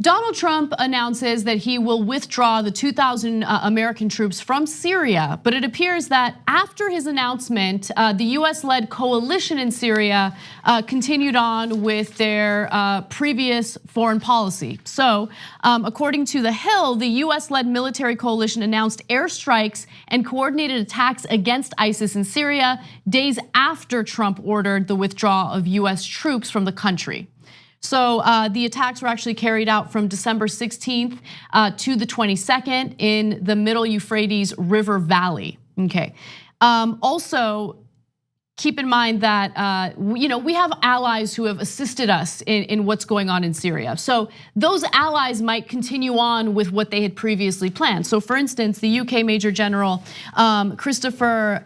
Donald Trump announces that he will withdraw the 2,000 American troops from Syria, but it appears that after his announcement, the US-led coalition in Syria continued on with their previous foreign policy. So, according to The Hill, the US-led military coalition announced airstrikes and coordinated attacks against ISIS in Syria days after Trump ordered the withdrawal of US troops from the country. So the attacks were actually carried out from December 16th to the 22nd in the Middle Euphrates River Valley. Okay. Also, keep in mind that we have allies who have assisted us in what's going on in Syria. So those allies might continue on with what they had previously planned. So for instance, the UK Major General Christopher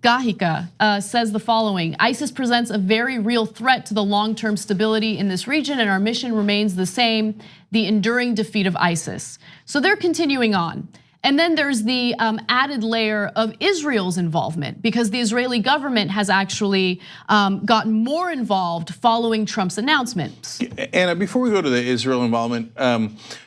Gahica says the following: ISIS presents a very real threat to the long-term stability in this region, and our mission remains the same, the enduring defeat of ISIS. So they're continuing on. And then there's the added layer of Israel's involvement, because the Israeli government has actually gotten more involved following Trump's announcements. Anna, before we go to the Israel involvement,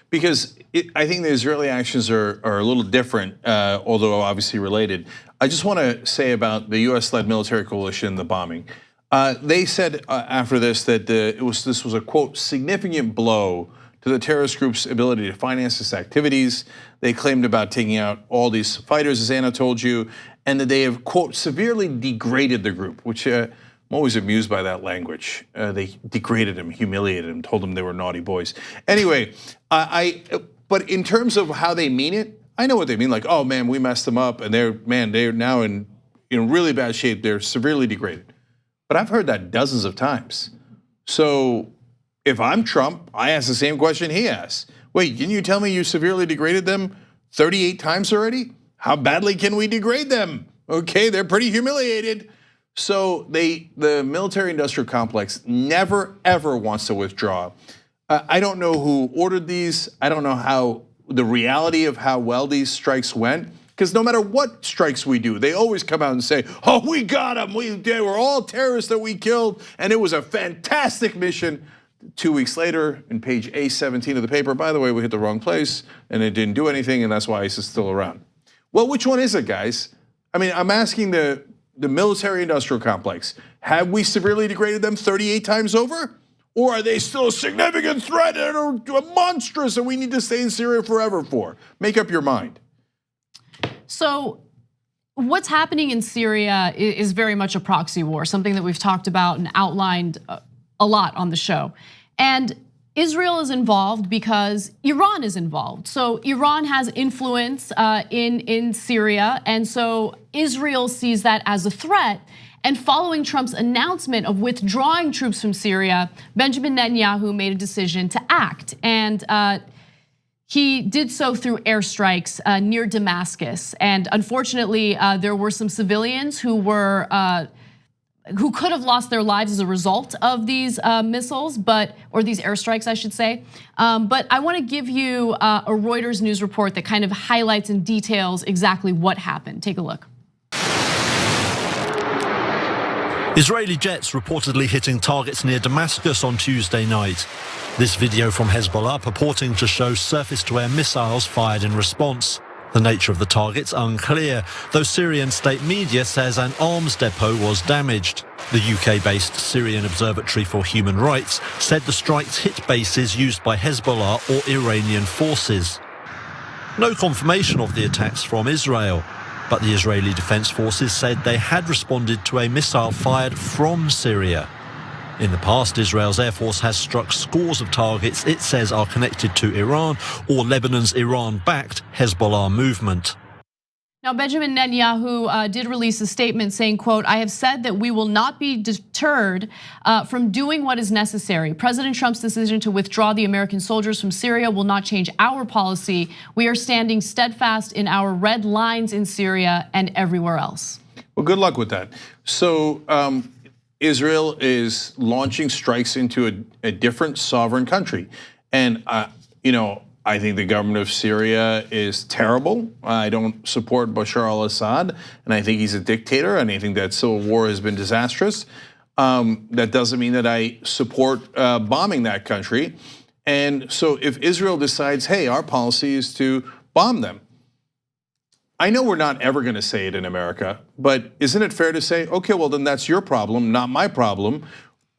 because I think the Israeli actions are a little different, although obviously related. I just want to say about the US-led military coalition, the bombing. They said after this that this was a, quote, significant blow to the terrorist group's ability to finance its activities. They claimed about taking out all these fighters, as Anna told you, and that they have, quote, severely degraded the group, which I'm always amused by that language. They degraded them, humiliated them, told them they were naughty boys. Anyway, but in terms of how they mean it, I know what they mean. Like, oh man, we messed them up, and they're now in really bad shape. They're severely degraded. But I've heard that dozens of times. So if I'm Trump, I ask the same question he asks. Wait, didn't you tell me you severely degraded them 38 times already? How badly can we degrade them? Okay, they're pretty humiliated. So the military-industrial complex never ever wants to withdraw. I don't know who ordered these. I don't know how the reality of how well these strikes went. Because no matter what strikes we do, they always come out and say, oh, we got them. They were all terrorists that we killed, and it was a fantastic mission. 2 weeks later, in page A17 of the paper, by the way, we hit the wrong place, and it didn't do anything, and that's why ISIS is still around. Well, which one is it, guys? I mean, I'm asking the military-industrial complex, have we severely degraded them 38 times over? Or are they still a significant threat and are monstrous and we need to stay in Syria forever for? Make up your mind. So what's happening in Syria is very much a proxy war, something that we've talked about and outlined a lot on the show. And Israel is involved because Iran is involved. So Iran has influence in Syria, and so Israel sees that as a threat. And following Trump's announcement of withdrawing troops from Syria, Benjamin Netanyahu made a decision to act. And he did so through airstrikes near Damascus. And unfortunately, there were some civilians who could have lost their lives as a result of these missiles, or these airstrikes, I should say. But I want to give you a Reuters news report that kind of highlights and details exactly what happened. Take a look. Israeli jets reportedly hitting targets near Damascus on Tuesday night. This video from Hezbollah purporting to show surface-to-air missiles fired in response. The nature of the targets unclear, though Syrian state media says an arms depot was damaged. The UK-based Syrian Observatory for Human Rights said the strikes hit bases used by Hezbollah or Iranian forces. No confirmation of the attacks from Israel, but the Israeli Defense Forces said they had responded to a missile fired from Syria. In the past, Israel's Air Force has struck scores of targets it says are connected to Iran or Lebanon's Iran-backed Hezbollah movement. Now, Benjamin Netanyahu did release a statement saying, quote, I have said that we will not be deterred from doing what is necessary. President Trump's decision to withdraw the American soldiers from Syria will not change our policy. We are standing steadfast in our red lines in Syria and everywhere else. Well, good luck with that. So Israel is launching strikes into a different sovereign country. And I think the government of Syria is terrible. I don't support Bashar al-Assad, and I think he's a dictator, and I think that civil war has been disastrous. That doesn't mean that I support bombing that country. And so if Israel decides, hey, our policy is to bomb them, I know we're not ever gonna say it in America, but isn't it fair to say, okay, well then that's your problem, not my problem.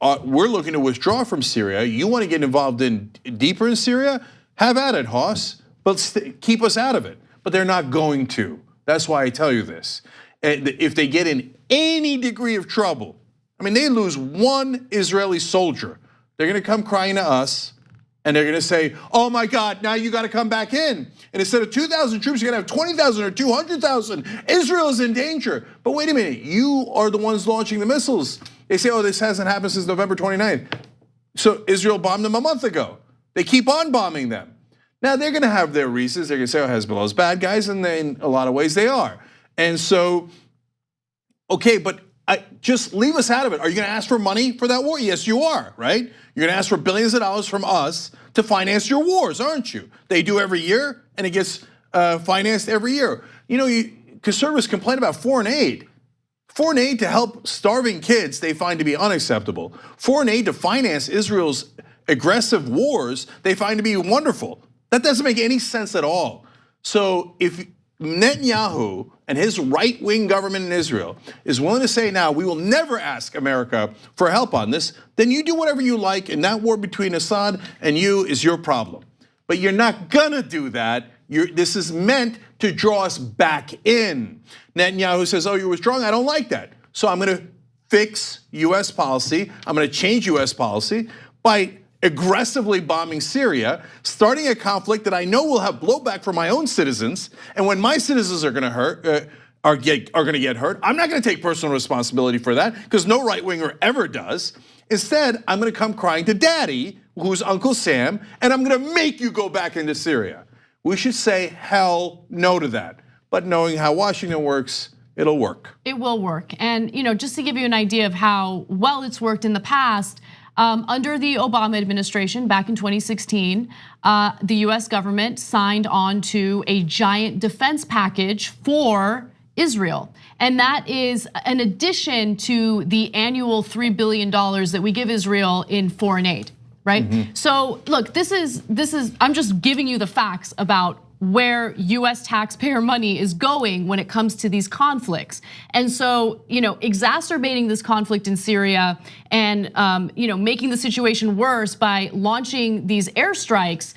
We're looking to withdraw from Syria. You wanna get involved in deeper in Syria? Have at it, Hoss, but keep us out of it. But they're not going to. That's why I tell you this. If they get in any degree of trouble, I mean, they lose one Israeli soldier, they're gonna come crying to us, and they're gonna say, oh my God, now you gotta come back in. And instead of 2,000 troops, you're gonna have 20,000 or 200,000. Israel is in danger. But wait a minute, you are the ones launching the missiles. They say, oh, this hasn't happened since November 29th. So Israel bombed them a month ago. They keep on bombing them. Now they're gonna have their reasons. They're gonna say, oh, Hezbollah's bad guys, and in a lot of ways they are. And so, okay, but just leave us out of it. Are you gonna ask for money for that war? Yes, you are, right? You're gonna ask for billions of dollars from us to finance your wars, aren't you? They do every year, and it gets financed every year. You know, conservatives complain about foreign aid. Foreign aid to help starving kids they find to be unacceptable. Foreign aid to finance Israel's aggressive wars they find to be wonderful. That doesn't make any sense at all. So if Netanyahu and his right-wing government in Israel is willing to say now, we will never ask America for help on this, then you do whatever you like, and that war between Assad and you is your problem. But you're not gonna do that. This is meant to draw us back in. Netanyahu says, oh, you're withdrawing, I don't like that. So I'm gonna fix US policy, I'm gonna change US policy by aggressively bombing Syria, starting a conflict that I know will have blowback from my own citizens, and when my citizens are going to get hurt, I'm not going to take personal responsibility for that because no right winger ever does. Instead, I'm going to come crying to Daddy, who's Uncle Sam, and I'm going to make you go back into Syria. We should say hell no to that. But knowing how Washington works, it'll work. It will work, and just to give you an idea of how well it's worked in the past. Under the Obama administration back in 2016, the US government signed on to a giant defense package for Israel. And that is an addition to the annual $3 billion that we give Israel in foreign aid, right? Mm-hmm. So look, this is I'm just giving you the facts about where US taxpayer money is going when it comes to these conflicts. And so, exacerbating this conflict in Syria and making the situation worse by launching these airstrikes,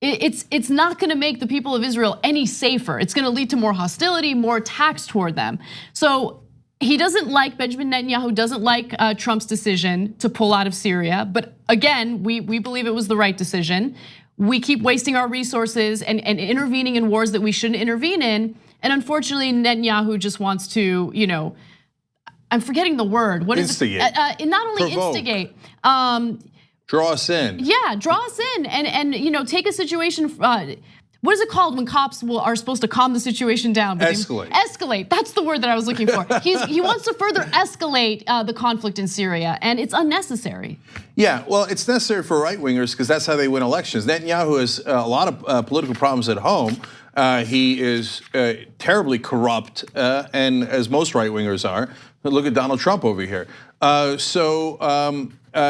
it's not gonna make the people of Israel any safer. It's gonna lead to more hostility, more attacks toward them. So he doesn't like, Benjamin Netanyahu doesn't like Trump's decision to pull out of Syria, but again, we believe it was the right decision. We keep wasting our resources and intervening in wars that we shouldn't intervene in. And unfortunately, Netanyahu just wants to, I'm forgetting the word. What instigate. Is it? Not only Provoke. Instigate. Draw us in. Yeah, draw us in and take a situation. What is it called when cops are supposed to calm the situation down? Escalate. Escalate, that's the word that I was looking for. He wants to further escalate the conflict in Syria, and it's unnecessary. Yeah, well, it's necessary for right-wingers because that's how they win elections. Netanyahu has a lot of political problems at home. He is terribly corrupt, and as most right-wingers are. Look at Donald Trump over here.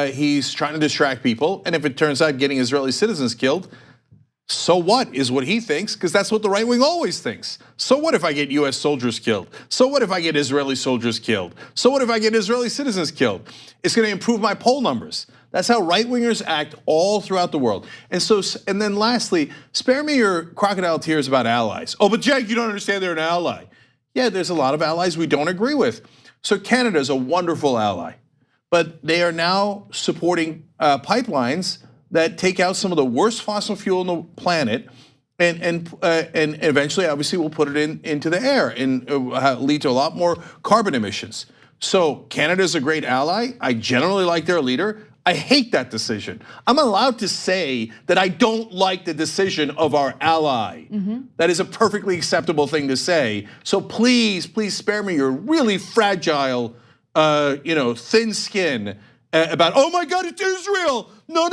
He's trying to distract people, and if it turns out getting Israeli citizens killed, so what is what he thinks, because that's what the right wing always thinks. So what if I get US soldiers killed? So what if I get Israeli soldiers killed? So what if I get Israeli citizens killed? It's gonna improve my poll numbers. That's how right wingers act all throughout the world. And then lastly, spare me your crocodile tears about allies. Oh, but Cenk, you don't understand they're an ally. Yeah, there's a lot of allies we don't agree with. So Canada is a wonderful ally, but they are now supporting pipelines that take out some of the worst fossil fuel on the planet, and eventually, obviously, we'll put it into the air and lead to a lot more carbon emissions. So Canada is a great ally. I generally like their leader. I hate that decision. I'm allowed to say that I don't like the decision of our ally. Mm-hmm. That is a perfectly acceptable thing to say. So please, please spare me your really fragile, thin skin about, oh my God, it's Israel. No,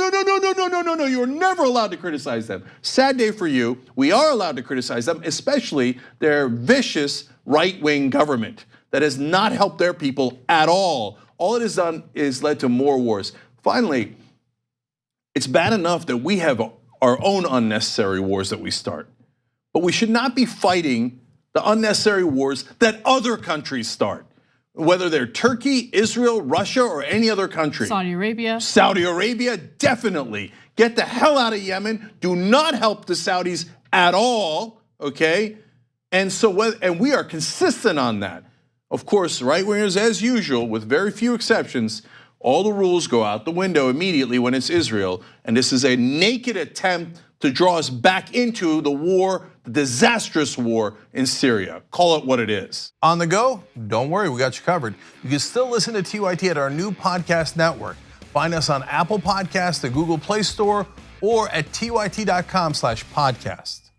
you're never allowed to criticize them. Sad day for you. We are allowed to criticize them, especially their vicious right-wing government that has not helped their people at all all it has done is led to more wars. Finally, it's bad enough that we have our own unnecessary wars that we start, but we should not be fighting the unnecessary wars that other countries start, whether they're Turkey, Israel, Russia, or any other country. Saudi Arabia. Saudi Arabia, definitely. Get the hell out of Yemen. Do not help the Saudis at all, okay? And we are consistent on that. Of course, right-wingers, as usual, with very few exceptions, all the rules go out the window immediately when it's Israel. And this is a naked attempt to draw us back into the war, the disastrous war in Syria. Call it what it is. On the go? Don't worry, we got you covered. You can still listen to TYT at our new podcast network. Find us on Apple Podcasts, the Google Play Store, or at tyt.com/podcast.